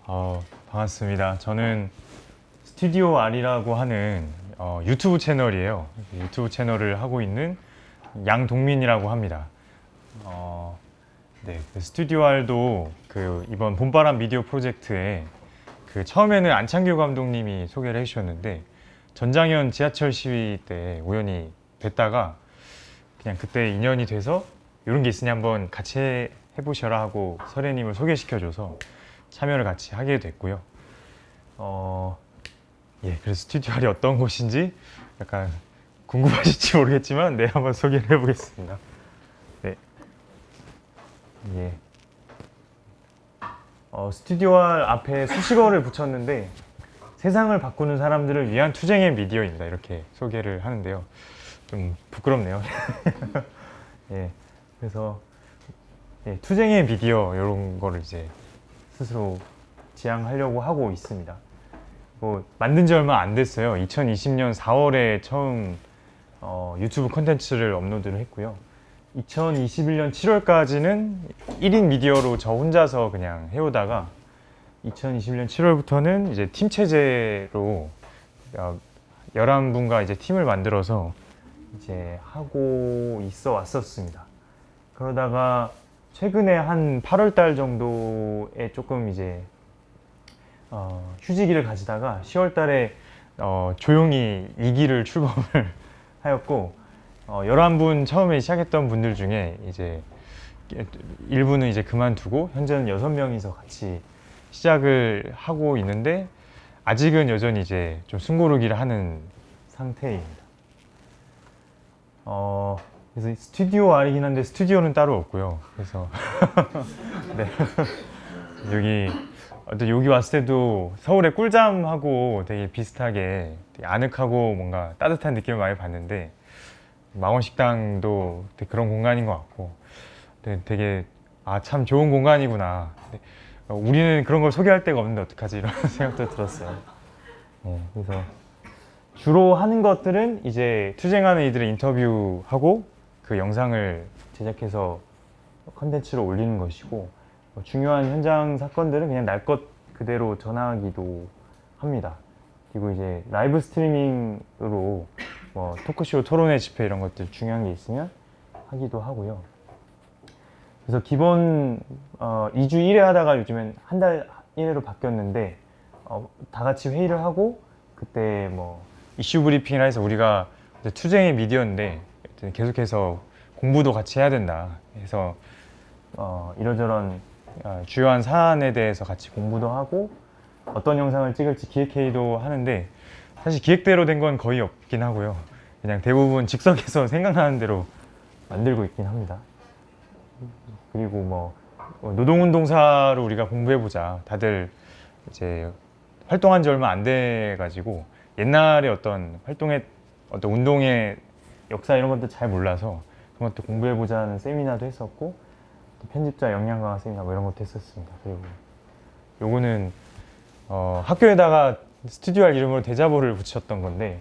반갑습니다. 저는 스튜디오 R이라고 하는 유튜브 채널이에요. 유튜브 채널을 하고 있는 양동민이라고 합니다. 네, 그 스튜디오 R도 그 이번 봄바람 미디어 프로젝트에 그 처음에는 안창규 감독님이 소개를 해주셨는데 전장현 지하철 시위 때 우연히 뵀다가 그냥 그때 인연이 돼서 이런 게 있으니 한번 같이 해보셔라 하고 설혜님을 소개시켜줘서 참여를 같이 하게 됐고요. 예, 그래서 스튜디오 R이 어떤 곳인지 약간 궁금하실지 모르겠지만 네, 한번 소개를 해보겠습니다. 네, 예. 스튜디오 R 앞에 수식어를 붙였는데 세상을 바꾸는 사람들을 위한 투쟁의 미디어입니다. 이렇게 소개를 하는데요. 좀 부끄럽네요. 예, 그래서 예, 투쟁의 미디어 이런 거를 이제 스스로 지향하려고 하고 있습니다. 뭐 만든 지 얼마 안 됐어요. 2020년 4월에 처음 유튜브 콘텐츠를 업로드를 했고요. 2021년 7월까지는 1인 미디어로 저 혼자서 그냥 해오다가 2021년 7월부터는 이제 팀 체제로 11분과 이제 팀을 만들어서 이제 하고 있어 왔었습니다. 그러다가 최근에 한 8월 달 정도에 조금 이제 휴지기를 가지다가 10월 달에 조용히 2기를 출범을 하였고 11분 처음에 시작했던 분들 중에 이제 일부는 이제 그만두고 현재는 6명이서 같이 시작을 하고 있는데 아직은 여전히 이제 좀 숨고르기를 하는 상태입니다. 그래서 스튜디오 R이긴 한데 스튜디오는 따로 없고요. 그래서 네. 여기 왔을 때도 서울의 꿀잠하고 되게 비슷하게 되게 아늑하고 뭔가 따뜻한 느낌을 많이 받는데 망원식당도 되게 그런 공간인 것 같고 되게 참 좋은 공간이구나. 우리는 그런 걸 소개할 데가 없는데 어떡하지 이런 생각도 들었어요. 네, 그래서 주로 하는 것들은 이제 투쟁하는 이들의 인터뷰하고 그 영상을 제작해서 컨텐츠로 올리는 것이고 중요한 현장 사건들은 그냥 날 것 그대로 전하기도 합니다. 그리고 이제 라이브 스트리밍으로 뭐 토크쇼, 토론회, 집회 이런 것들 중요한 게 있으면 하기도 하고요. 그래서 기본 2주 1회 하다가 요즘엔 한 달 1회로 바뀌었는데 다 같이 회의를 하고 그때 뭐 이슈 브리핑이라 해서 우리가 투쟁의 미디어인데 계속해서 공부도 같이 해야 된다 해서 이런저런 주요한 사안에 대해서 같이 공부도 하고 어떤 영상을 찍을지 기획회의도 하는데 사실 기획대로 된 건 거의 없긴 하고요. 그냥 대부분 즉석에서 생각나는 대로 만들고 있긴 합니다. 그리고 뭐 노동운동사로 우리가 공부해보자. 다들 이제 활동한 지 얼마 안 돼가지고 옛날에 어떤 운동의 역사 이런 것도 잘 몰라서 그런 것도 공부해보자는 세미나도 했었고 편집자 역량 강화 세미나 뭐 이런 것도 했었습니다. 그리고 요거는 학교에다가 스튜디오 R 이름으로 대자보를 붙였던 건데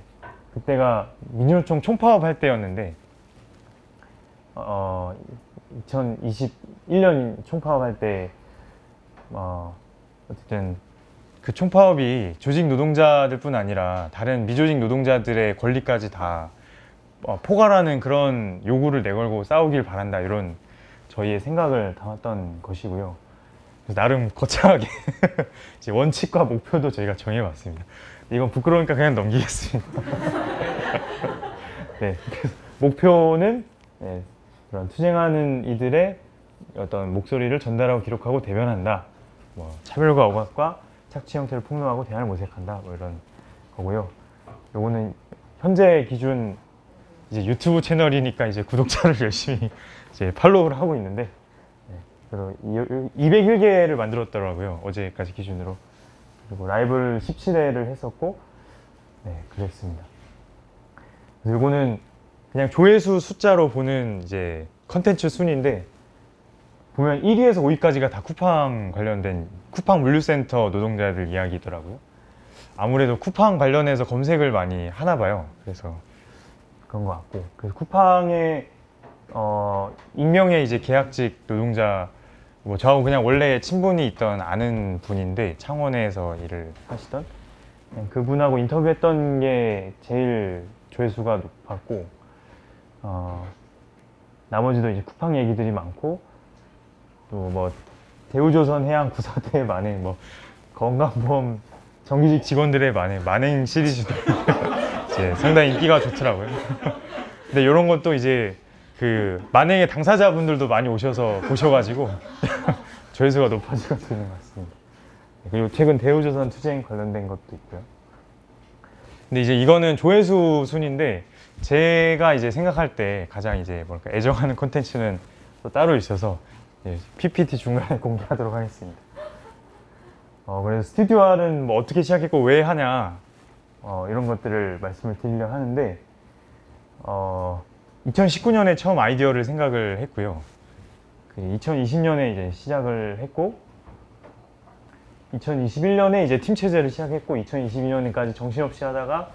그때가 민주노총 총파업 할 때였는데 2021년 총파업 할 때 어쨌든 그 총파업이 조직 노동자들뿐 아니라 다른 미조직 노동자들의 권리까지 다 포괄하는 그런 요구를 내걸고 싸우길 바란다 이런 저희의 생각을 담았던 것이고요. 그래서 나름 거창하게 이제 원칙과 목표도 저희가 정해봤습니다. 이건 부끄러우니까 그냥 넘기겠습니다. 네, 목표는 네, 그런 투쟁하는 이들의 어떤 목소리를 전달하고 기록하고 대변한다. 뭐 차별과 억압과 착취 형태를 폭로하고 대안을 모색한다. 뭐 이런 거고요. 요거는 현재 기준 이제 유튜브 채널이니까 이제 구독자를 열심히 이제 팔로우를 하고 있는데 네, 그래서 201개를 만들었더라고요. 어제까지 기준으로. 그리고 라이브를 17회를 했었고 네, 그랬습니다. 그래서 이거는 그냥 조회수 숫자로 보는 이제 컨텐츠 순인데 보면 1위에서 5위까지가 다 쿠팡 관련된 쿠팡 물류센터 노동자들 이야기더라고요. 아무래도 쿠팡 관련해서 검색을 많이 하나 봐요. 그래서 그런 것 같고 그래서 쿠팡의 익명의 이제 계약직 노동자 뭐 저하고 그냥 원래 친분이 있던 아는 분인데 창원에서 일을 하시던 그분하고 인터뷰했던 게 제일 조회수가 높았고 나머지도 이제 쿠팡 얘기들이 많고 또 뭐 대우조선 해양 구사대에 만행 뭐 건강보험 정규직 직원들의 만행 시리즈도 이제 상당히 인기가 좋더라고요. 근데 이런 것도 이제 그 만행의 당사자분들도 많이 오셔서 보셔가지고 조회수가 높아지고 있는 것 같습니다. 그리고 최근 대우조선 투쟁 관련된 것도 있고요. 근데 이제 이거는 조회수 순인데 제가 이제 생각할 때 가장 이제 뭘까 애정하는 콘텐츠는 또 따로 있어서 PPT 중간에 공개하도록 하겠습니다. 그래서 스튜디오알은 뭐 어떻게 시작했고 왜 하냐 이런 것들을 말씀을 드리려 하는데 2019년에 처음 아이디어를 생각을 했고요. 2020년에 이제 시작을 했고 2021년에 이제 팀 체제를 시작했고 2022년까지 정신없이 하다가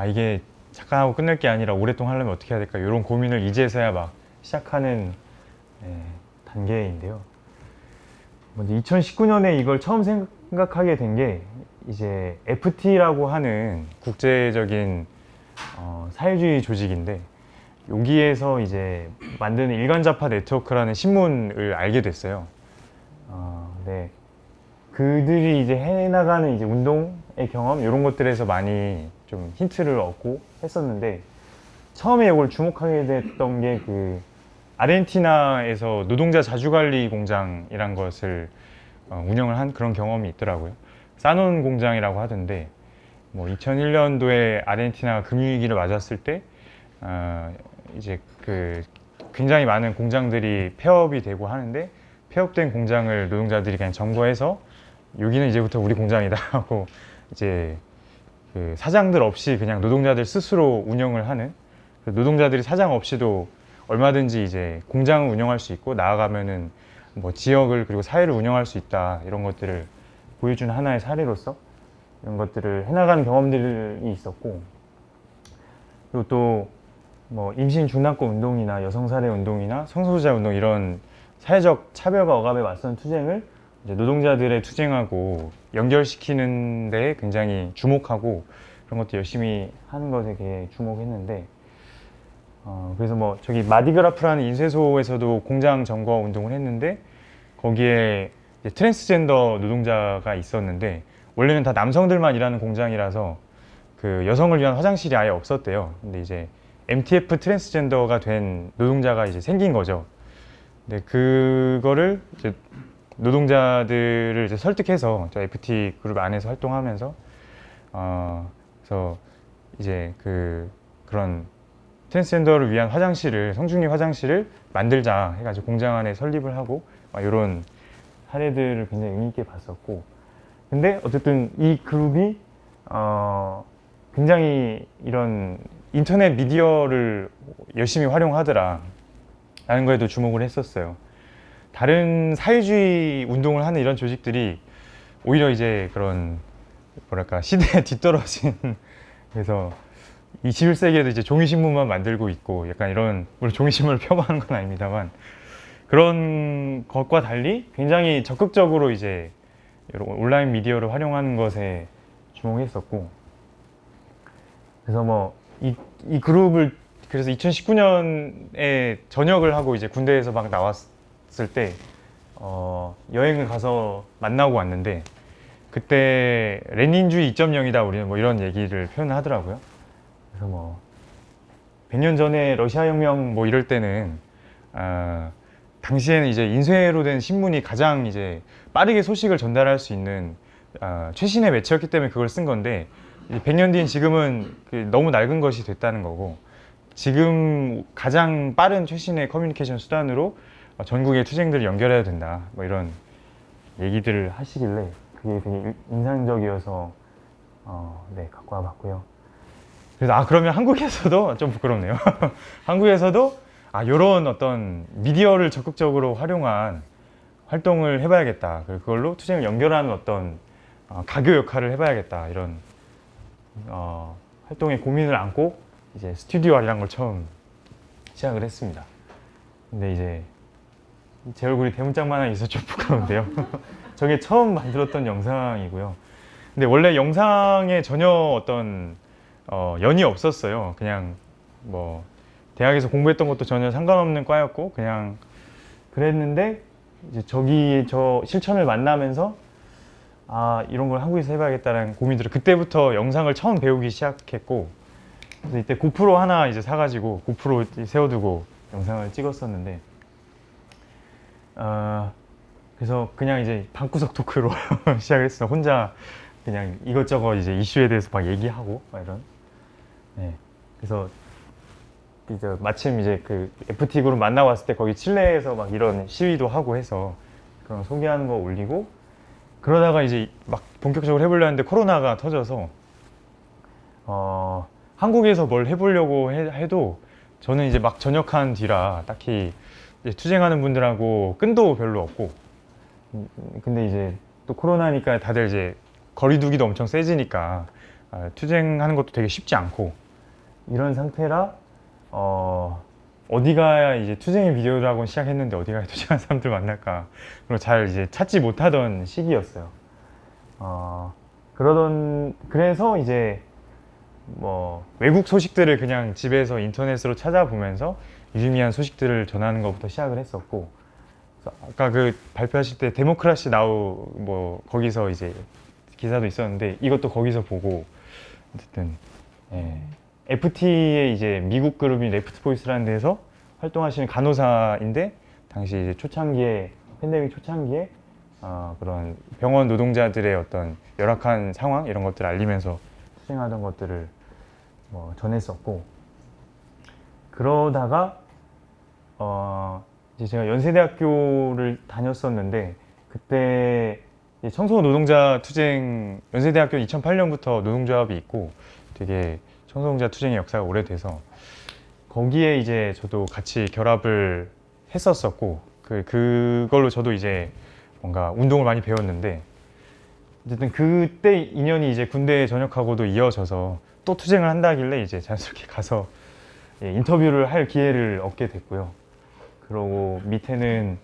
이게 잠깐 하고 끝낼 게 아니라 오랫동안 하려면 어떻게 해야 될까 이런 고민을 이제서야 막 시작하는 단계인데요. 먼저 2019년에 이걸 처음 생각하게 된 게 이제 FT라고 하는 국제적인 사회주의 조직인데 여기에서 이제 만드는 일간자파 네트워크라는 신문을 알게 됐어요. 네. 그들이 이제 해나가는 이제 운동의 경험 이런 것들에서 많이 좀 힌트를 얻고 했었는데 처음에 이걸 주목하게 됐던 게 그 아르헨티나에서 노동자 자주관리 공장이란 것을 운영을 한 그런 경험이 있더라고요. 사논 공장이라고 하던데 뭐 2001년도에 아르헨티나가 금융위기를 맞았을 때 이제 그 굉장히 많은 공장들이 폐업이 되고 하는데 폐업된 공장을 노동자들이 그냥 점거해서 여기는 이제부터 우리 공장이다 하고 이제 그 사장들 없이 그냥 노동자들 스스로 운영을 하는 노동자들이 사장 없이도 얼마든지 이제 공장을 운영할 수 있고 나아가면은 뭐 지역을 그리고 사회를 운영할 수 있다 이런 것들을 보여주는 하나의 사례로서 이런 것들을 해나가는 경험들이 있었고 그리고 또 뭐 임신 중단권 운동이나 여성 살해 운동이나 성소수자 운동 이런 사회적 차별과 억압에 맞선 투쟁을 이제 노동자들의 투쟁하고 연결시키는 데 굉장히 주목하고 그런 것도 열심히 하는 것에 되게 주목했는데 그래서 뭐 저기 마디그라프라는 인쇄소에서도 공장 점거 운동을 했는데 거기에 이제 트랜스젠더 노동자가 있었는데 원래는 다 남성들만 일하는 공장이라서 그 여성을 위한 화장실이 아예 없었대요. 근데 이제 MTF 트랜스젠더가 된 노동자가 이제 생긴 거죠. 근데 그거를 이제 노동자들을 이제 설득해서 저 FT 그룹 안에서 활동하면서 그래서 이제 그런 트랜스젠더를 위한 화장실을 성중립 화장실을 만들자 해가지고 공장 안에 설립을 하고 이런 사례들을 굉장히 의미 있게 봤었고 근데 어쨌든 이 그룹이 굉장히 이런 인터넷 미디어를 열심히 활용하더라 라는 거에도 주목을 했었어요. 다른 사회주의 운동을 하는 이런 조직들이 오히려 이제 그런 뭐랄까 시대에 뒤떨어진 그래서 21세기에도 이제 종이신문만 만들고 있고 약간 이런 물론 종이신문을 폄하하는 건 아닙니다만 그런 것과 달리 굉장히 적극적으로 이제 여러 온라인 미디어를 활용하는 것에 주목했었고 그래서 뭐 이 그룹을 그래서 2019년에 전역을 하고 이제 군대에서 막 나왔을 때 여행을 가서 만나고 왔는데 그때 레닌주의 2.0이다 우리는 뭐 이런 얘기를 표현하더라고요. 그래서 뭐 100년 전에 러시아 혁명 뭐 이럴 때는 당시에는 이제 인쇄로 된 신문이 가장 이제 빠르게 소식을 전달할 수 있는 최신의 매체였기 때문에 그걸 쓴 건데 100년 뒤인 지금은 너무 낡은 것이 됐다는 거고 지금 가장 빠른 최신의 커뮤니케이션 수단으로 전국의 투쟁들을 연결해야 된다 뭐 이런 얘기들을 하시길래 그게 되게 인상적이어서 네 갖고 와봤고요. 그래서 그러면 한국에서도 좀 부끄럽네요. 한국에서도 이런 어떤 미디어를 적극적으로 활용한 활동을 해봐야겠다. 그걸로 투쟁을 연결하는 어떤 가교 역할을 해봐야겠다. 이런 활동의 고민을 안고 이제 스튜디오알이라는 걸 처음 시작을 했습니다. 근데 이제 제 얼굴이 대문짝만 하나 있어서 좀 부끄러운데요. 저게 처음 만들었던 영상이고요. 근데 원래 영상에 전혀 어떤 연이 없었어요. 그냥 뭐 대학에서 공부했던 것도 전혀 상관없는 과였고 그냥 그랬는데 이제 저기 저 실천을 만나면서 아 이런 걸 한국에서 해봐야겠다는 고민 들어 그때부터 영상을 처음 배우기 시작했고 그래서 이때 고프로 하나 이제 사가지고 고프로 세워두고 영상을 찍었었는데 그래서 그냥 이제 방구석 토크로 시작했어요. 혼자 그냥 이것저것 이제 이슈에 대해서 막 얘기하고 막 이런. 네. 그래서 이제 마침 이제 그 FT 그룹 만나고 왔을 때 거기 칠레에서 막 이런 시위도 하고 해서 그런 소개하는 거 올리고 그러다가 이제 막 본격적으로 해보려 했는데 코로나가 터져서 한국에서 뭘 해보려고 해도 저는 이제 막 전역한 뒤라 딱히 이제 투쟁하는 분들하고 끈도 별로 없고 근데 이제 또 코로나니까 다들 이제 거리두기도 엄청 세지니까 투쟁하는 것도 되게 쉽지 않고 이런 상태라 어디 가야 이제 투쟁의 비디오를 하고 시작했는데 어디 가야 투쟁하는 사람들 만날까 그리고 잘 이제 찾지 못하던 시기였어요. 그래서 이제 뭐 외국 소식들을 그냥 집에서 인터넷으로 찾아보면서 유의미한 소식들을 전하는 것부터 시작을 했었고 아까 그 발표하실 때 데모크라시 나우 뭐 거기서 이제 기사도 있었는데 이것도 거기서 보고 어쨌든 FT의 이제 미국 그룹인 레프트 보이스라는 데서 활동하시는 간호사인데 당시 이제 초창기에 팬데믹 초창기에 그런 병원 노동자들의 어떤 열악한 상황 이런 것들을 알리면서 투쟁하던 것들을 뭐 전했었고 그러다가 이제 제가 연세대학교를 다녔었는데 그때 청소 노동자 투쟁 연세대학교 2008년부터 노동조합이 있고 되게 청소노동자 투쟁의 역사가 오래돼서 거기에 이제 저도 같이 결합을 했었었고 그걸로 저도 이제 뭔가 운동을 많이 배웠는데 어쨌든 그때 인연이 이제 군대에 전역하고도 이어져서 또 투쟁을 한다길래 이제 자연스럽게 가서 인터뷰를 할 기회를 얻게 됐고요. 그러고 밑에는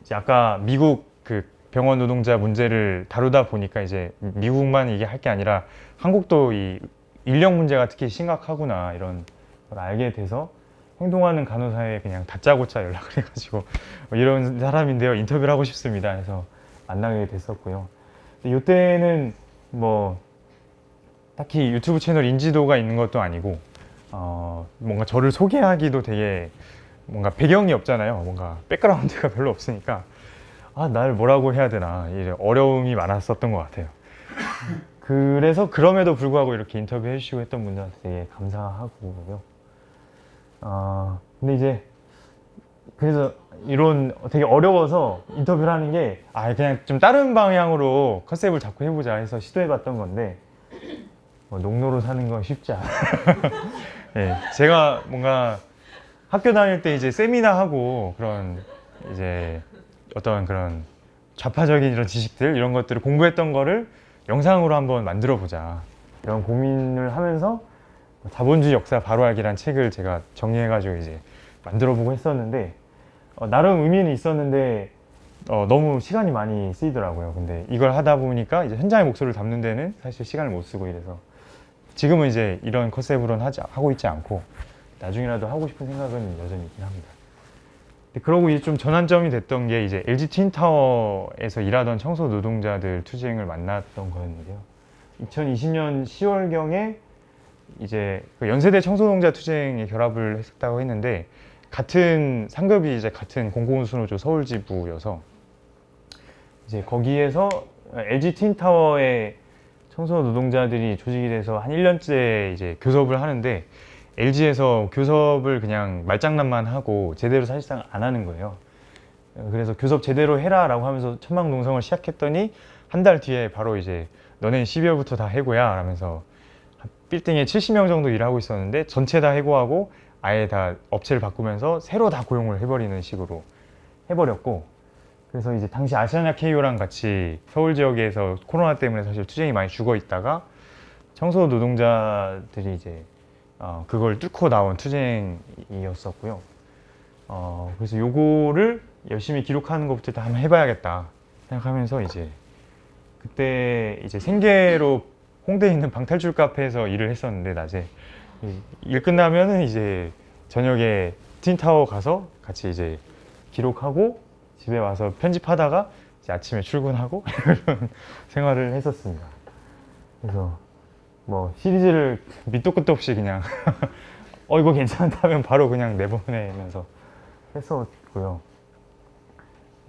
이제 아까 미국 그 병원 노동자 문제를 다루다 보니까 이제 미국만 이게 할 게 아니라 한국도 이 인력 문제가 특히 심각하구나 이런 걸 알게 돼서 행동하는 간호사에 그냥 다짜고짜 연락을 해가지고 이런 사람인데요 인터뷰를 하고 싶습니다 해서 만나게 됐었고요. 근데 이때는 뭐 딱히 유튜브 채널 인지도가 있는 것도 아니고 뭔가 저를 소개하기도 되게 뭔가 배경이 없잖아요. 뭔가 백그라운드가 별로 없으니까 날 뭐라고 해야 되나 이제 어려움이 많았었던 것 같아요. 그래서 그럼에도 불구하고 이렇게 인터뷰 해주시고 했던 분들한테 되게 감사하고요. 근데 이제 그래서 이런 되게 어려워서 인터뷰를 하는 게 그냥 좀 다른 방향으로 컨셉을 자꾸 해보자 해서 시도해봤던 건데 농노로 사는 건 쉽지 않아요. 네, 제가 뭔가 학교 다닐 때 이제 세미나 하고 그런 이제 어떤 그런 좌파적인 이런 지식들 이런 것들을 공부했던 거를 영상으로 한번 만들어 보자 이런 고민을 하면서 자본주의 역사 바로 알기란 책을 제가 정리해 가지고 이제 만들어 보고 했었는데 나름 의미는 있었는데 너무 시간이 많이 쓰이더라고요. 근데 이걸 하다 보니까 이제 현장의 목소리를 담는 데는 사실 시간을 못 쓰고 이래서 지금은 이제 이런 컨셉으로는 하고 있지 않고 나중에라도 하고 싶은 생각은 여전히 있긴 합니다. 그러고 이제 좀 전환점이 됐던 게 이제 LG 트윈타워에서 일하던 청소 노동자들 투쟁을 만났던 거였는데요. 2020년 10월경에 이제 그 연세대 청소노동자 투쟁에 결합을 했다고 했는데 같은 상급이 이제 같은 공공운수노조 서울지부여서 이제 거기에서 LG 트윈타워의 청소 노동자들이 조직이 돼서 한 1년째 이제 교섭을 하는데 LG에서 교섭을 그냥 말장난만 하고 제대로 사실상 안 하는 거예요. 그래서 교섭 제대로 해라 라고 하면서 천막농성을 시작했더니 한 달 뒤에 바로 이제 너네 12월부터 다 해고야 라면서 빌딩에 70명 정도 일하고 있었는데 전체 다 해고하고 아예 다 업체를 바꾸면서 새로 다 고용을 해버리는 식으로 해버렸고 그래서 이제 당시 아시아나 KO랑 같이 서울 지역에서 코로나 때문에 사실 투쟁이 많이 죽어 있다가 청소 노동자들이 이제 그걸 뚫고 나온 투쟁이었었고요. 그래서 요거를 열심히 기록하는 것부터 일단 한번 해봐야겠다 생각하면서 이제 그때 이제 생계로 홍대에 있는 방탈출 카페에서 일을 했었는데 낮에 일 끝나면은 이제 저녁에 트윈타워 가서 같이 이제 기록하고 집에 와서 편집하다가 이제 아침에 출근하고 이런 생활을 했었습니다. 그래서 뭐 시리즈를 밑도 끝도 없이 그냥 이거 괜찮다면 바로 그냥 내보내면서 했었고요.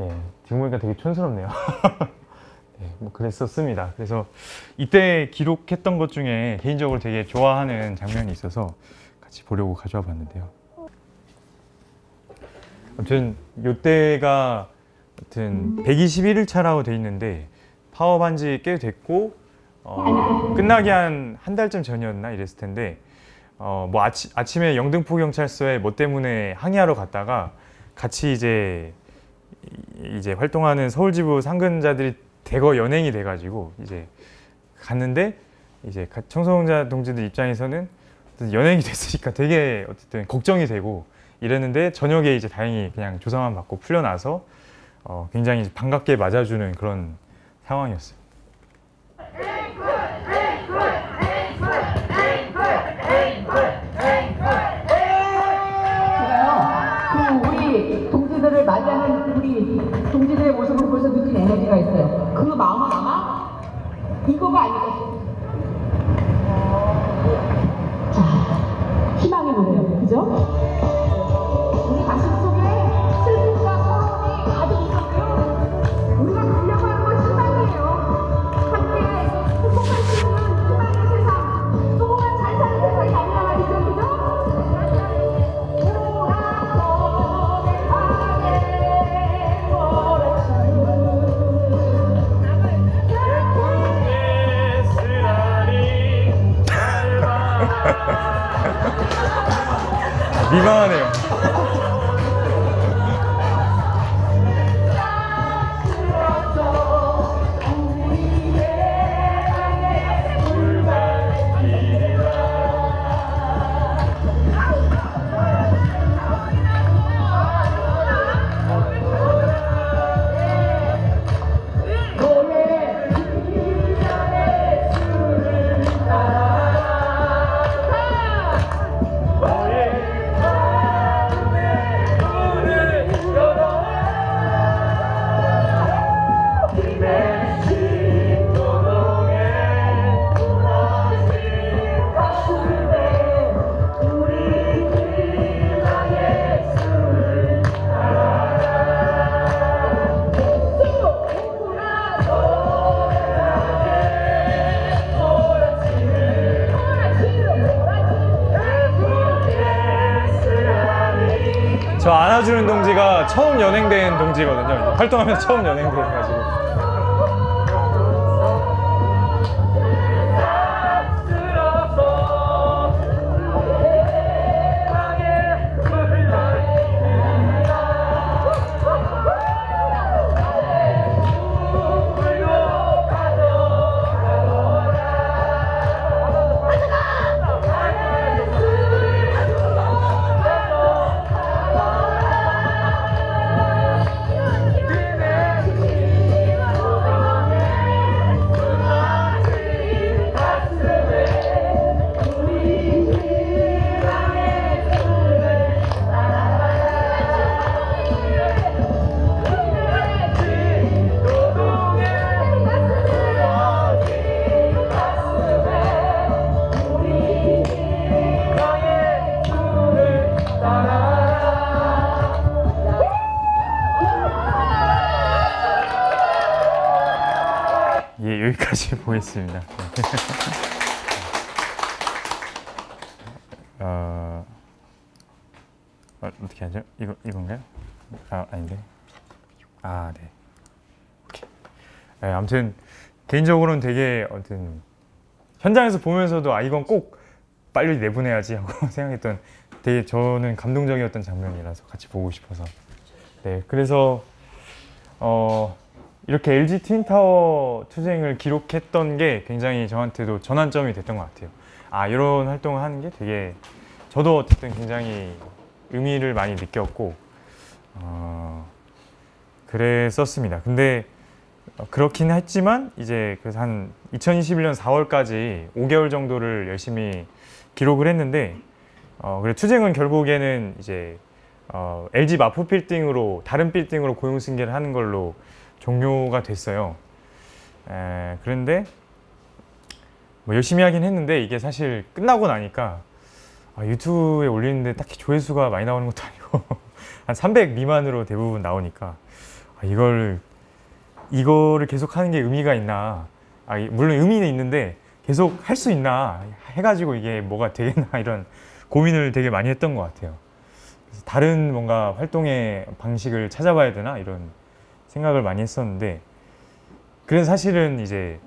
예, 지금 보니까 되게 촌스럽네요. 네, 뭐 그랬었습니다. 그래서 이때 기록했던 것 중에 개인적으로 되게 좋아하는 장면이 있어서 같이 보려고 가져와 봤는데요. 아무튼 이때가 아무튼 121일차라고 돼 있는데 파업한 지 꽤 됐고 끝나기 한 달쯤 전이었나 이랬을 텐데 뭐 아침에 영등포 경찰서에 뭐 때문에 항의하러 갔다가 같이 이제 활동하는 서울지부 상근자들이 대거 연행이 돼가지고 이제 갔는데 이제 청소년자 동지들 입장에서는 연행이 됐으니까 되게 어쨌든 걱정이 되고 이랬는데 저녁에 이제 다행히 그냥 조사만 받고 풀려나서 굉장히 반갑게 맞아주는 그런 상황이었어요. 우리 동지들을 맞이하는 우리 동지들의 모습을 보면서 느낀 에너지가 있어요. 그 마음은 아마 이거가 아니겠어요. 자, 희망의 노래요. 그죠? 우리 가슴 속에 슬픔과 서러움이 가득 있었고요. 우리가 가려고 하는 건 희망이에요. 함께 행복할 수 있는 희망의 세상, 조금만 잘 사는 세상이 아니라 말이죠. 그죠? 민망하네요. 저 안아주는 동지가 처음 연행된 동지거든요. 활동하면서 처음 연행돼가지고. 예, 여기까지 보겠습니다. 어떻게 하죠? 이건가요? 아닌데. 네. 오케이. 네, 아무튼 개인적으로는 되게 아무튼 현장에서 보면서도 이건 꼭 빨리 내보내야지 하고 생각했던 되게 저는 감동적이었던 장면이라서 같이 보고 싶어서. 네, 그래서 이렇게 LG 트윈타워 투쟁을 기록했던 게 굉장히 저한테도 전환점이 됐던 것 같아요. 이런 활동을 하는 게 되게 저도 어쨌든 굉장히 의미를 많이 느꼈고 그랬었습니다. 근데 그렇긴 했지만 이제 그래서 한 2021년 4월까지 5개월 정도를 열심히 기록을 했는데 그래 투쟁은 결국에는 이제 LG 마포 빌딩으로 다른 빌딩으로 고용 승계를 하는 걸로 종료가 됐어요. 그런데 뭐 열심히 하긴 했는데 이게 사실 끝나고 나니까 유튜브에 올리는데 딱히 조회수가 많이 나오는 것도 아니고 한 300 미만으로 대부분 나오니까 이거를 계속 하는 게 의미가 있나? 물론 의미는 있는데 계속 할 수 있나? 해가지고 이게 뭐가 되겠나? 이런 고민을 되게 많이 했던 것 같아요. 그래서 다른 뭔가 활동의 방식을 찾아봐야 되나? 이런 생각을 많이 했었는데 그래서 사실은 이제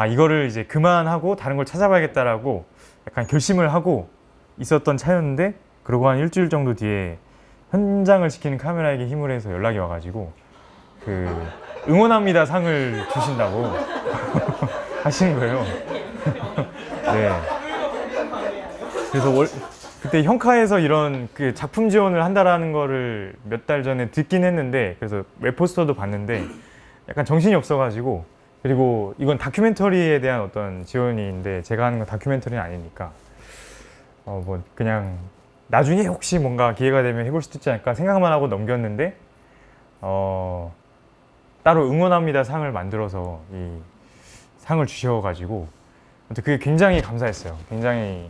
이거를 이제 그만하고 다른 걸 찾아봐야겠다라고 약간 결심을 하고 있었던 차였는데 그러고 한 일주일 정도 뒤에 현장을 지키는 카메라에게 힘을 해서 연락이 와가지고 그 응원합니다 상을 주신다고 하시는 거예요. 네. 그래서 그때 형카에서 이런 그 작품 지원을 한다라는 거를 몇 달 전에 듣긴 했는데 그래서 웹포스터도 봤는데 약간 정신이 없어가지고 그리고 이건 다큐멘터리에 대한 어떤 지원인데 제가 하는 건 다큐멘터리는 아니니까 뭐 그냥 나중에 혹시 뭔가 기회가 되면 해볼 수도 있지 않을까 생각만 하고 넘겼는데 따로 응원합니다 상을 만들어서 이 상을 주셔가지고 그게 굉장히 감사했어요. 굉장히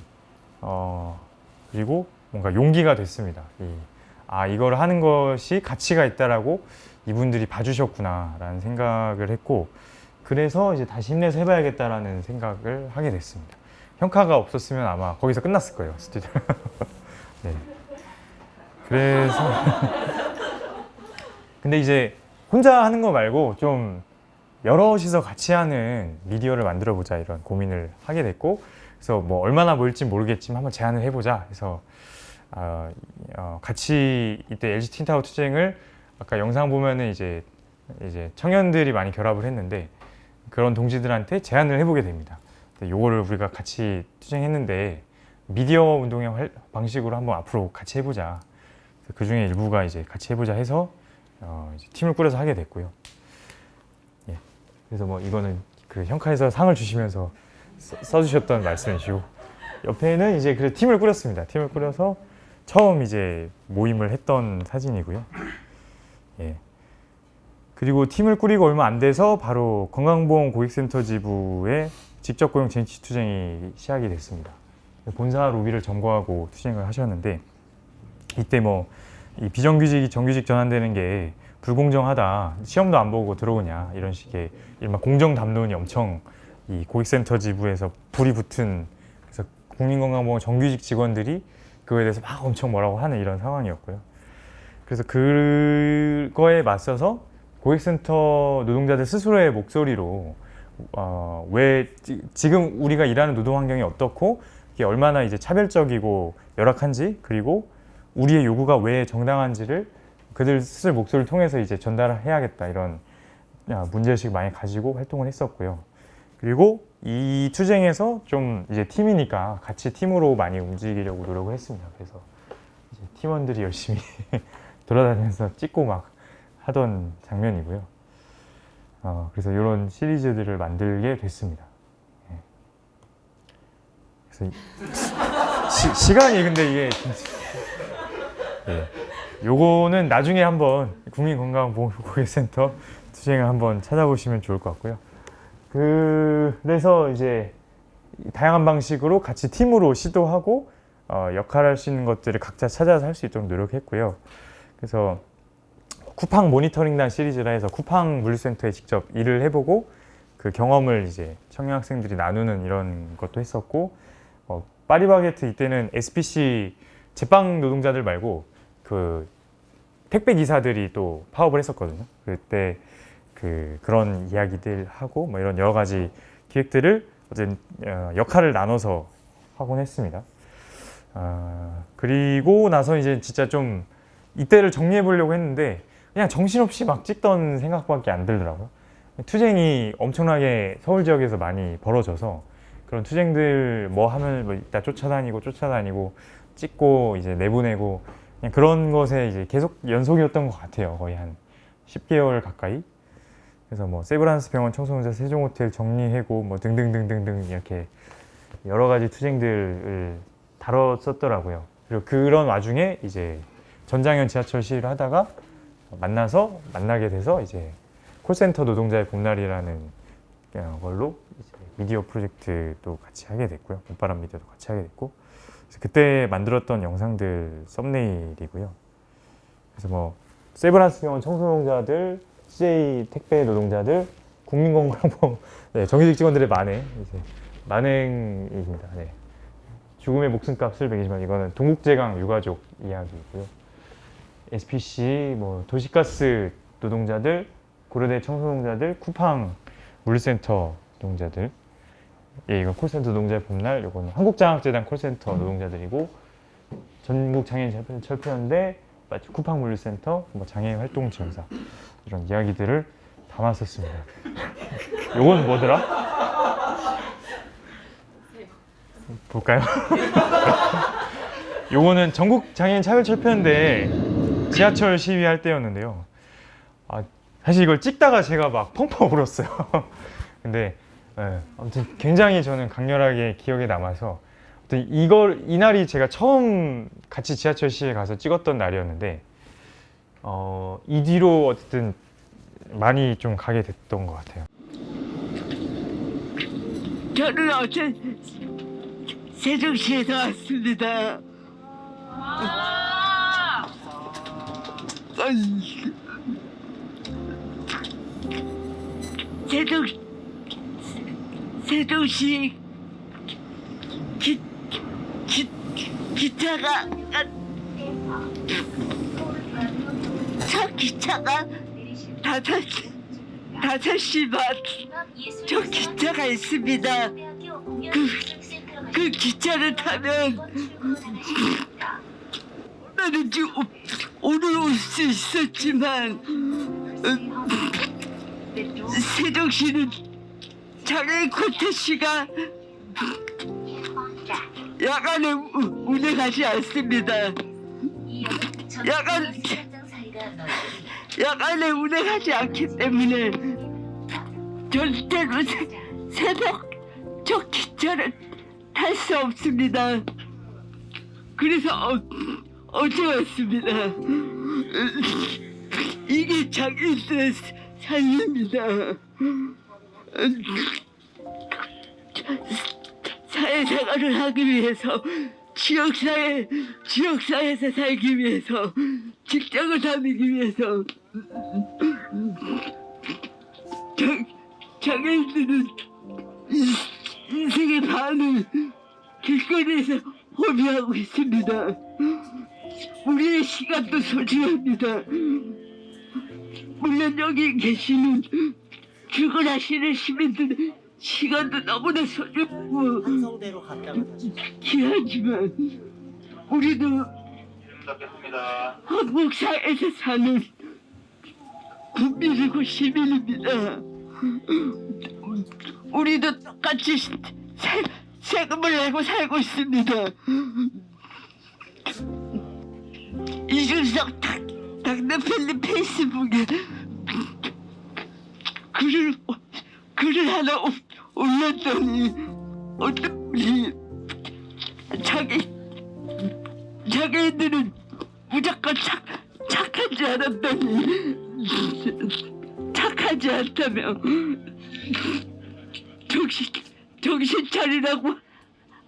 그리고 뭔가 용기가 됐습니다. 이걸 하는 것이 가치가 있다라고 이분들이 봐주셨구나라는 생각을 했고 그래서 이제 다시 힘내서 해봐야겠다라는 생각을 하게 됐습니다. 형카가 없었으면 아마 거기서 끝났을 거예요, 스튜디오. 네. 그래서 근데 이제 혼자 하는 거 말고 좀 여럿이서 같이 하는 미디어를 만들어 보자 이런 고민을 하게 됐고 그래서 뭐 얼마나 모일지 모르겠지만 한번 제안을 해보자 해서 같이 이때 LG 틴타워 투쟁을 아까 영상 보면은 이제 청년들이 많이 결합을 했는데 그런 동지들한테 제안을 해보게 됩니다. 요거를 우리가 같이 투쟁했는데 미디어 운동의 방식으로 한번 앞으로 같이 해보자. 그 중에 일부가 이제 같이 해보자 해서 이제 팀을 꾸려서 하게 됐고요. 예. 그래서 뭐 이거는 그 형카에서 상을 주시면서 써주셨던 말씀이시고 옆에는 이제 그 팀을 꾸렸습니다. 팀을 꾸려서 처음 이제 모임을 했던 사진이고요. 예. 그리고 팀을 꾸리고 얼마 안 돼서 바로 건강보험 고객센터 지부에 직접 고용 쟁취 투쟁이 시작이 됐습니다. 본사 로비를 점거하고 투쟁을 하셨는데 이때 뭐 이 비정규직이 정규직 전환되는 게 불공정하다, 시험도 안 보고 들어오냐 이런 식의 일반 공정 담론이 엄청 이 고객센터 지부에서 불이 붙은 그래서 국민건강보험 정규직 직원들이 그거에 대해서 막 엄청 뭐라고 하는 이런 상황이었고요. 그래서 그거에 맞서서 고객센터 노동자들 스스로의 목소리로 왜 지금 우리가 일하는 노동 환경이 어떻고 이게 얼마나 이제 차별적이고 열악한지 그리고 우리의 요구가 왜 정당한지를 그들 스스로 목소리를 통해서 이제 전달해야겠다 이런 문제의식 많이 가지고 활동을 했었고요. 그리고 이 투쟁에서 좀 이제 팀이니까 같이 팀으로 많이 움직이려고 노력을 했습니다. 그래서 이제 팀원들이 열심히 돌아다니면서 찍고 막 하던 장면이고요. 그래서 이런 시리즈들을 만들게 됐습니다. 예. 그래서 시간이 근데 이게 진짜 예. 요거는 나중에 한번 국민건강보험고객센터 투쟁을 한번 찾아보시면 좋을 것 같고요. 그래서 이제 다양한 방식으로 같이 팀으로 시도하고 역할을 할 수 있는 것들을 각자 찾아서 할 수 있도록 노력했고요. 그래서 쿠팡 모니터링단 시리즈라 해서 쿠팡 물류센터에 직접 일을 해보고 그 경험을 이제 청년 학생들이 나누는 이런 것도 했었고 파리바게트 이때는 SPC 제빵 노동자들 말고 그 택배 기사들이 또 파업을 했었거든요. 그때 그런 이야기들 하고 뭐 이런 여러 가지 기획들을 어쨌든 역할을 나눠서 하곤 했습니다. 그리고 나서 이제 진짜 좀 이때를 정리해 보려고 했는데 그냥 정신없이 막 찍던 생각밖에 안 들더라고요. 투쟁이 엄청나게 서울 지역에서 많이 벌어져서 그런 투쟁들 뭐 하면 뭐 이따 쫓아다니고 찍고 이제 내보내고 그냥 그런 것에 이제 계속 연속이었던 것 같아요. 거의 한 10개월 가까이. 그래서 뭐 세브란스 병원, 청소년자, 세종호텔 정리해고 뭐 등등등등등 이렇게 여러 가지 투쟁들을 다뤘었더라고요. 그리고 그런 와중에 이제 전장현 지하철 시위를 하다가 만나게 돼서 이제 콜센터 노동자의 봄날이라는 걸로 이제 미디어 프로젝트도 같이 하게 됐고요. 봄바람 미디어도 같이 하게 됐고, 그래서 그때 만들었던 영상들 썸네일이고요. 그래서 뭐 세브란스 병원 청소년자들, CJ 택배 노동자들, 국민건강보험, 네, 정규직 직원들의 만행입니다. 네. 죽음의 목숨값을 매기지만 이거는 동국제강 유가족 이야기고요. SPC, 뭐 도시가스 노동자들, 고려대 청소년자들, 쿠팡 물류센터 노동자들. 예, 이건 콜센터 노동자의 봄날. 이거는 한국장학재단 콜센터 노동자들이고, 전국 장애인 철폐연대, 쿠팡 물류센터, 뭐 장애인 활동 지원사 이런 이야기들을 담았었습니다. 요건 뭐더라? 볼까요? 요거는 전국 장애인 차별철폐연대 지하철 시위할 때였는데요. 사실 이걸 찍다가 제가 막 펑펑 울었어요. 근데 아무튼 굉장히 저는 강렬하게 기억에 남아서, 아무튼 이날이 제가 처음 같이 지하철 시위에 가서 찍었던 날이었는데, 이 뒤로 어쨌든 많이 좀 가게 됐던 것 같아요. 저는 어제 세종시에서 왔습니다. 세종시 기차가 첫 기차가 5시 반 저 기차가 있습니다. 그 기차를 타면 오늘 올 수 있었지만 세종시는 장애인 콘텐츠가 야간에 운행하지 않습니다. 야간에 운행하지 않기 때문에 절대로 새벽 저 기차를 탈 수 없습니다. 그래서 어제 왔습니다. 이게 장애인들의 삶입니다. 사회생활을 하기 위해서, 지역사회에서 살기 위해서, 직장을 다니기 위해서 장애인들은 인생의 반을 길거리에서 허비하고 있습니다. 우리의 시간도 소중합니다. 물론 여기 계시는 출근하시는 시민들의 시간도 너무나 소중하고 귀하지만 우리도 한국 사회에서 사는 국민이고 시민입니다. 우리도 똑같이 세금을 내고 살고 있습니다. 이준석 당대표님 페이스북에 글을 하나 올렸더니 어떤 분이 자기들은 무조건 착하지 않았더니 착하지 않다며 정신 차리라고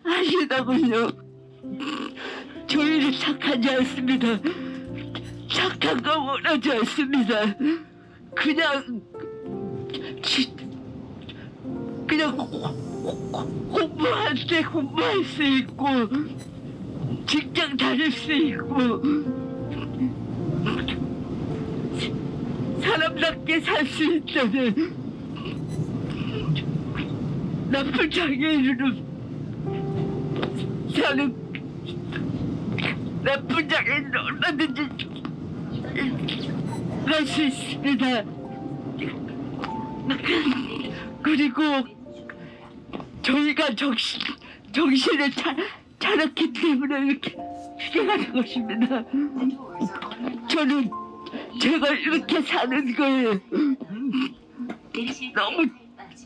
하시더군요. 저희는 착하지 않습니다. 착한 거 원하지 않습니다. 그냥 공부할 때 공부할 수 있고, 직장 다닐 수 있고, 사람답게 살 수 있다는 나쁜 장애인으로 사는 나쁜 장애인은 얼마든지 갈 수 있습니다. 그리고 저희가 정신을 차렸기 때문에 이렇게 기대가는 것입니다. 저는 제가 이렇게 사는 거에 너무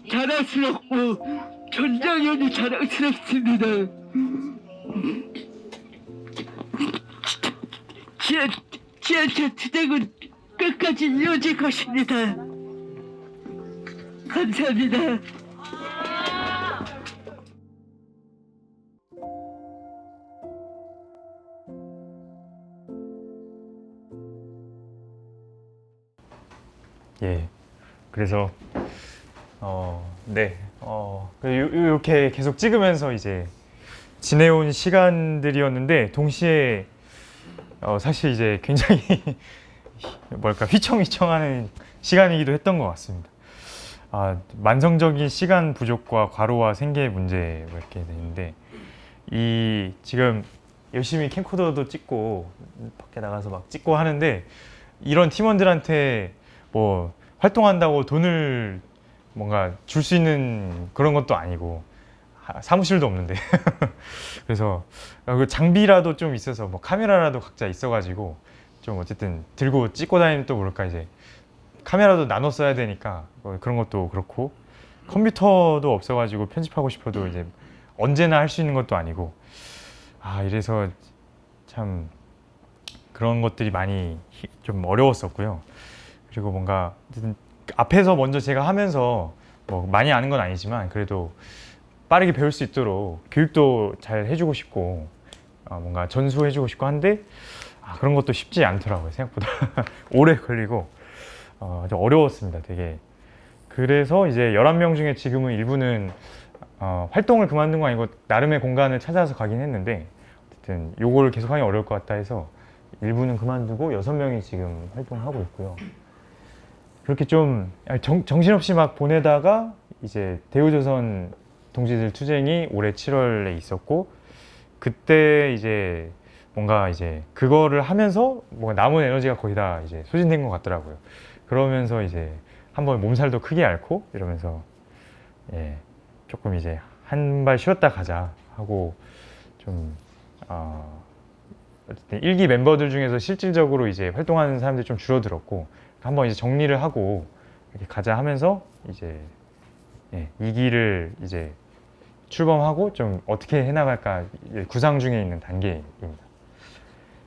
자랑스럽고 전장현이 자랑스럽습니다. 지하철 투쟁은 끝까지 이어질 것입니다. 감사합니다. 예. 그래서 네. 이렇게 계속 찍으면서 이제 지내온 시간들이었는데 동시에 사실 이제 굉장히 뭘까 휘청휘청하는 시간이기도 했던 것 같습니다. 만성적인 시간 부족과 과로와 생계의 문제 뭐 이렇게 되는데 이 지금 열심히 캠코더도 찍고 밖에 나가서 막 찍고 하는데 이런 팀원들한테 뭐 활동한다고 돈을 뭔가 줄 수 있는 그런 것도 아니고 사무실도 없는데 그래서 그 장비라도 좀 있어서 뭐 카메라라도 각자 있어가지고 좀 어쨌든 들고 찍고 다니면 또 모를까 이제 카메라도 나눠 써야 되니까 그런 것도 그렇고 컴퓨터도 없어가지고 편집하고 싶어도 이제 언제나 할 수 있는 것도 아니고 이래서 참 그런 것들이 많이 좀 어려웠었고요. 그리고 뭔가 어쨌든 앞에서 먼저 제가 하면서 뭐 많이 아는 건 아니지만 그래도 빠르게 배울 수 있도록 교육도 잘 해주고 싶고 뭔가 전수해주고 싶고 한데 그런 것도 쉽지 않더라고요. 생각보다 오래 걸리고 좀 어려웠습니다. 되게. 그래서 이제 11명 중에 지금은 일부는 활동을 그만둔 거 아니고 나름의 공간을 찾아서 가긴 했는데 어쨌든 요거를 계속하기 어려울 것 같다 해서 일부는 그만두고 6명이 지금 활동하고 있고요. 그렇게 좀 정신없이 막 보내다가 이제 대우조선 동지들 투쟁이 올해 7월에 있었고 그때 이제 뭔가 이제 그거를 하면서 뭔가 남은 에너지가 거의 다 이제 소진된 것 같더라고요. 그러면서 이제 한번 몸살도 크게 앓고 이러면서 조금 이제 한 발 쉬었다 가자 하고 좀 어쨌든 1기 멤버들 중에서 실질적으로 이제 활동하는 사람들이 좀 줄어들었고 한번 이제 정리를 하고 이렇게 가자 하면서 이제 2기를 이제 출범하고 좀 어떻게 해나갈까 구상 중에 있는 단계입니다.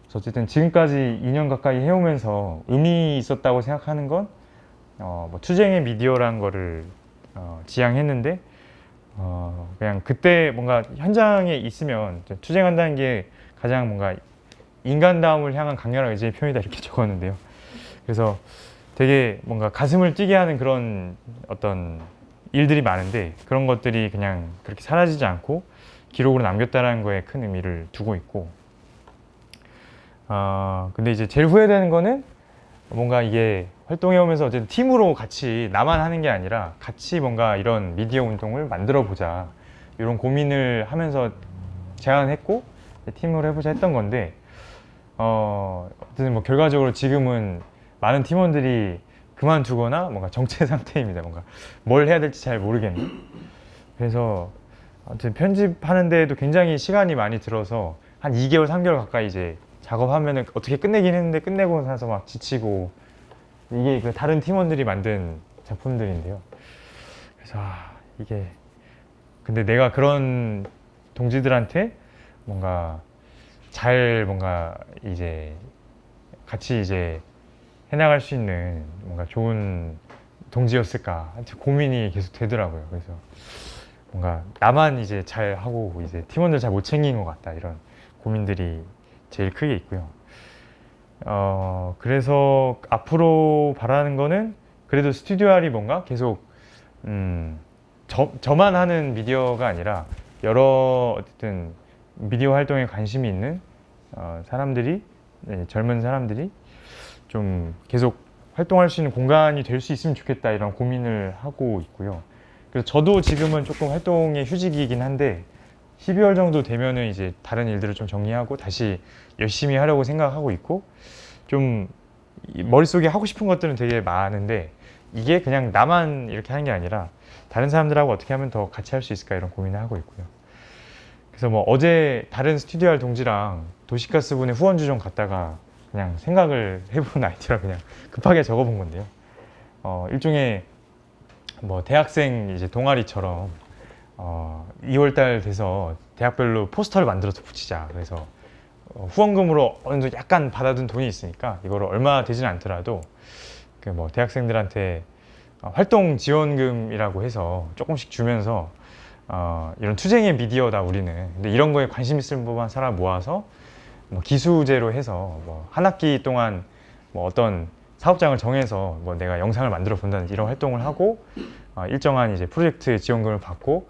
그래서 어쨌든 지금까지 2년 가까이 해오면서 의미 있었다고 생각하는 건 뭐 투쟁의 미디어라는 거를 지향했는데 그냥 그때 뭔가 현장에 있으면 투쟁한다는 게 가장 뭔가 인간다움을 향한 강렬한 의지의 표현이다 이렇게 적었는데요. 그래서 되게 뭔가 가슴을 뛰게 하는 그런 어떤 일들이 많은데 그런 것들이 그냥 그렇게 사라지지 않고 기록으로 남겼다는 거에 큰 의미를 두고 있고 근데 이제 제일 후회되는 거는 뭔가 이게 활동해 오면서 어쨌든 팀으로 같이 나만 하는 게 아니라 같이 뭔가 이런 미디어 운동을 만들어 보자 이런 고민을 하면서 제안했고 팀으로 해보자 했던 건데 어쨌든 뭐 결과적으로 지금은 많은 팀원들이 그만두거나 뭔가 정체 상태입니다. 뭔가 뭘 해야 될지 잘 모르겠는. 그래서 아무튼 편집하는 데에도 굉장히 시간이 많이 들어서 한 2개월, 3개월 가까이 이제 작업하면은 어떻게 끝내긴 했는데 끝내고 나서 막 지치고 이게 그 다른 팀원들이 만든 작품들인데요. 그래서 이게 근데 내가 그런 동지들한테 뭔가 잘 뭔가 이제 같이 이제 해나갈 수 있는 뭔가 좋은 동지였을까 고민이 계속 되더라고요. 그래서 뭔가 나만 이제 잘 하고 이제 팀원들 잘 못 챙긴 것 같다 이런 고민들이 제일 크게 있고요. 그래서 앞으로 바라는 거는 그래도 스튜디오알이 뭔가 계속 저만 하는 미디어가 아니라 여러 어쨌든 미디어 활동에 관심이 있는 사람들이 젊은 사람들이 좀 계속 활동할 수 있는 공간이 될 수 있으면 좋겠다 이런 고민을 하고 있고요. 그래서 저도 지금은 조금 활동의 휴직이긴 한데 12월 정도 되면은 이제 다른 일들을 좀 정리하고 다시 열심히 하려고 생각하고 있고 좀 머릿속에 하고 싶은 것들은 되게 많은데 이게 그냥 나만 이렇게 하는 게 아니라 다른 사람들하고 어떻게 하면 더 같이 할 수 있을까 이런 고민을 하고 있고요. 그래서 뭐 어제 다른 스튜디오 할 동지랑 도시가스 분의 후원주 좀 갔다가 그냥 생각을 해본 아이디어라 그냥 급하게 적어본 건데요. 일종의 뭐 대학생 이제 동아리처럼 2월달 돼서 대학별로 포스터를 만들어서 붙이자. 그래서 후원금으로 어느 정도 약간 받아둔 돈이 있으니까 이거를 얼마 되지는 않더라도 그 뭐 대학생들한테 활동 지원금이라고 해서 조금씩 주면서 이런 투쟁의 미디어다 우리는. 근데 이런 거에 관심 있을 법한 사람 모아서 뭐 기수제로 해서 뭐 한 학기 동안 뭐 어떤 사업장을 정해서 뭐 내가 영상을 만들어 본다는 이런 활동을 하고 일정한 이제 프로젝트 지원금을 받고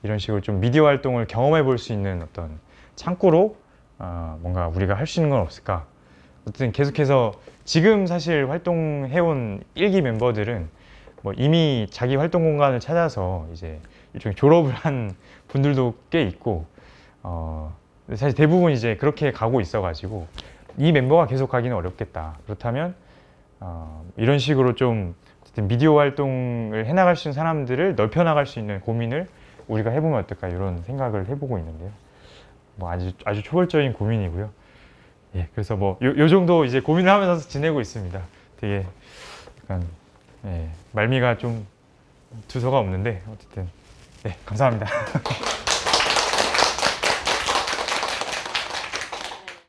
이런 식으로 좀 미디어 활동을 경험해 볼 수 있는 어떤 창구로 뭔가 우리가 할 수 있는 건 없을까. 어쨌든 계속해서 지금 사실 활동해온 1기 멤버들은 뭐 이미 자기 활동 공간을 찾아서 이제 일종의 졸업을 한 분들도 꽤 있고 사실 대부분 이제 그렇게 가고 있어가지고 이 멤버가 계속 가기는 어렵겠다. 그렇다면 이런 식으로 좀 어쨌든 미디어 활동을 해나갈 수 있는 사람들을 넓혀나갈 수 있는 고민을 우리가 해보면 어떨까 이런 생각을 해보고 있는데요. 뭐 아주 초벌적인 고민이고요. 예, 그래서 뭐 요 정도 이제 고민을 하면서 지내고 있습니다. 되게 약간 말미가 좀 두서가 없는데 어쨌든 네, 감사합니다.